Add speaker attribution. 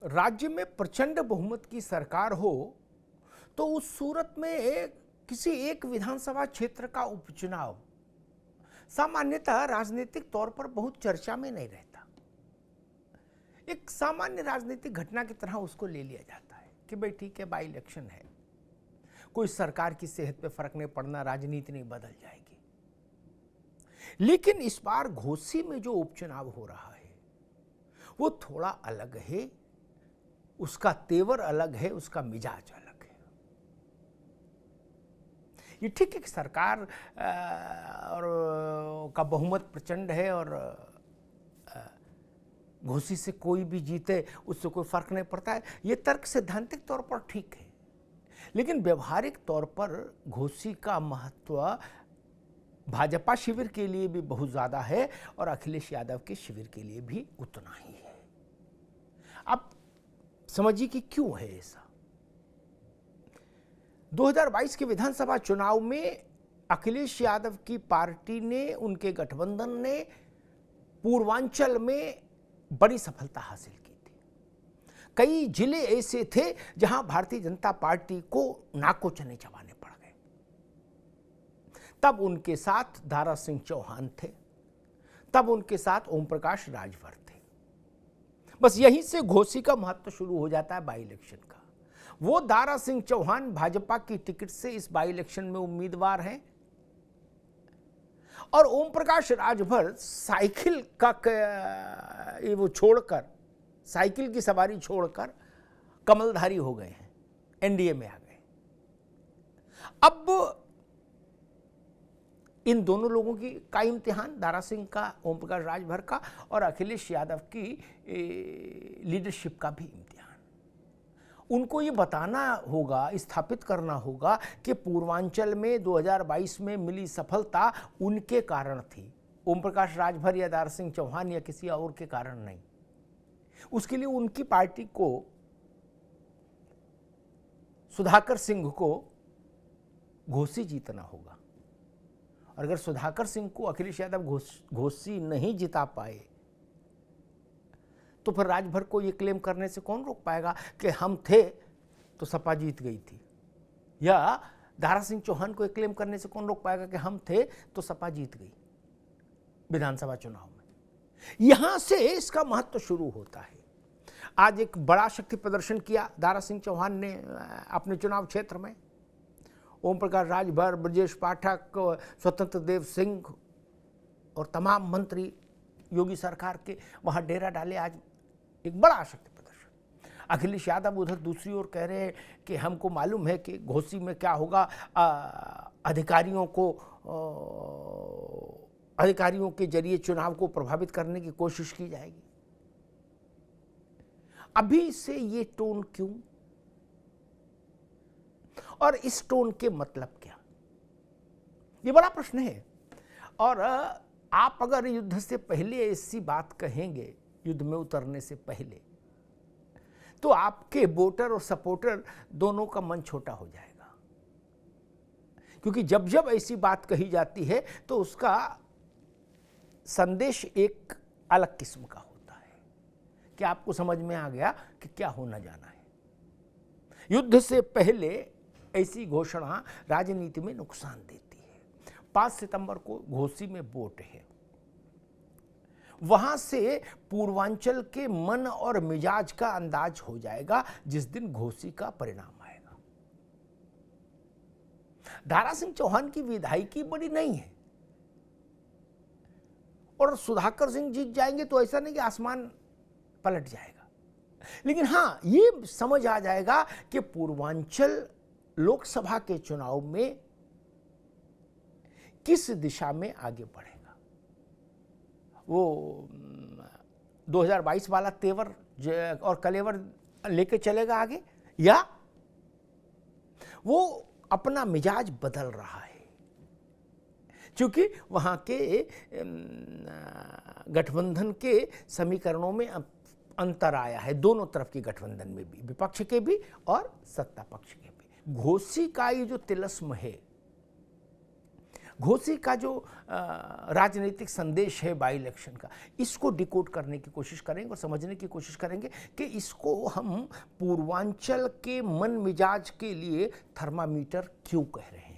Speaker 1: राज्य में प्रचंड बहुमत की सरकार हो तो उस सूरत में किसी एक विधानसभा क्षेत्र का उपचुनाव सामान्यतः राजनीतिक तौर पर बहुत चर्चा में नहीं रहता। एक सामान्य राजनीतिक घटना की तरह उसको ले लिया जाता है कि भाई ठीक है, बाई इलेक्शन है, कोई सरकार की सेहत पे फर्क नहीं पड़ना, राजनीति नहीं बदल जाएगी। लेकिन इस बार घोसी में जो उपचुनाव हो रहा है वो थोड़ा अलग है, उसका तेवर अलग है, उसका मिजाज अलग है। ये ठीक है कि सरकार और का बहुमत प्रचंड है और घोसी से कोई भी जीते उससे कोई फर्क नहीं पड़ता है, ये तर्क सैद्धांतिक तौर पर ठीक है। लेकिन व्यवहारिक तौर पर घोसी का महत्व भाजपा शिविर के लिए भी बहुत ज्यादा है और अखिलेश यादव के शिविर के लिए भी उतना ही है। अब समझिए कि क्यों है ऐसा। 2022 के विधानसभा चुनाव में अखिलेश यादव की पार्टी ने, उनके गठबंधन ने पूर्वांचल में बड़ी सफलता हासिल की थी। कई जिले ऐसे थे जहां भारतीय जनता पार्टी को नाको चने चबाने पड़ गए। तब उनके साथ दारा सिंह चौहान थे, तब उनके साथ ओम प्रकाश राजभर थे। बस यहीं से घोसी का महत्व शुरू हो जाता है बाई इलेक्शन का। वो दारा सिंह चौहान भाजपा की टिकट से इस बाई इलेक्शन में उम्मीदवार हैं और ओम प्रकाश राजभर साइकिल का वो छोड़कर, साइकिल की सवारी छोड़कर कमलधारी हो गए हैं, एनडीए में आ गए। अब इन दोनों लोगों की का इम्तिहान, दारा सिंह का, ओम प्रकाश राजभर का और अखिलेश यादव की लीडरशिप का भी इम्तिहान। उनको ये बताना होगा, स्थापित करना होगा कि पूर्वांचल में 2022 में मिली सफलता उनके कारण थी, ओम प्रकाश राजभर या दारा सिंह चौहान या किसी और के कारण नहीं। उसके लिए उनकी पार्टी को, सुधाकर सिंह को घोसी जीतना होगा। और अगर सुधाकर सिंह को अखिलेश यादव घोसी नहीं जिता पाए तो फिर राजभर को यह क्लेम करने से कौन रोक पाएगा कि हम थे तो सपा जीत गई थी, या दारा सिंह चौहान को यह क्लेम करने से कौन रोक पाएगा कि हम थे तो सपा जीत गई विधानसभा चुनाव में। यहां से इसका महत्व शुरू होता है। आज एक बड़ा शक्ति प्रदर्शन किया दारा सिंह चौहान ने अपने चुनाव क्षेत्र में। ओम प्रकाश राजभर, ब्रजेश पाठक, स्वतंत्र देव सिंह और तमाम मंत्री योगी सरकार के वहां डेरा डाले। आज एक बड़ा शक्ति प्रदर्शन। अखिलेश यादव उधर दूसरी ओर कह रहे हैं कि हमको मालूम है कि घोसी में क्या होगा, अधिकारियों के जरिए चुनाव को प्रभावित करने की कोशिश की जाएगी। अभी से ये टोन क्यों, और इस टोन के मतलब क्या, ये बड़ा प्रश्न है। और आप अगर युद्ध से पहले ऐसी बात कहेंगे, युद्ध में उतरने से पहले, तो आपके वोटर और सपोर्टर दोनों का मन छोटा हो जाएगा। क्योंकि जब जब ऐसी बात कही जाती है तो उसका संदेश एक अलग किस्म का होता है कि आपको समझ में आ गया कि क्या होना जाना है। युद्ध से पहले ऐसी घोषणा राजनीति में नुकसान देती है। 5 सितंबर को घोसी में वोट है। वहां से पूर्वांचल के मन और मिजाज का अंदाज हो जाएगा जिस दिन घोसी का परिणाम आएगा। दारा सिंह चौहान की विधायकी बड़ी नहीं है और सुधाकर सिंह जीत जाएंगे तो ऐसा नहीं कि आसमान पलट जाएगा। लेकिन हां, ये समझ आ जाएगा कि पूर्वांचल लोकसभा के चुनाव में किस दिशा में आगे बढ़ेगा। वो 2022 वाला तेवर और कलेवर लेके चलेगा आगे, या वो अपना मिजाज बदल रहा है। क्योंकि वहां के गठबंधन के समीकरणों में अंतर आया है, दोनों तरफ के गठबंधन में भी, विपक्ष के भी और सत्ता पक्ष के भी। घोसी का ये जो तिलस्म है घोसी का जो राजनीतिक संदेश है बाई इलेक्शन का, इसको डिकोड करने की कोशिश करेंगे और समझने की कोशिश करेंगे कि इसको हम पूर्वांचल के मन मिजाज के लिए थर्मामीटर क्यों कह रहे हैं।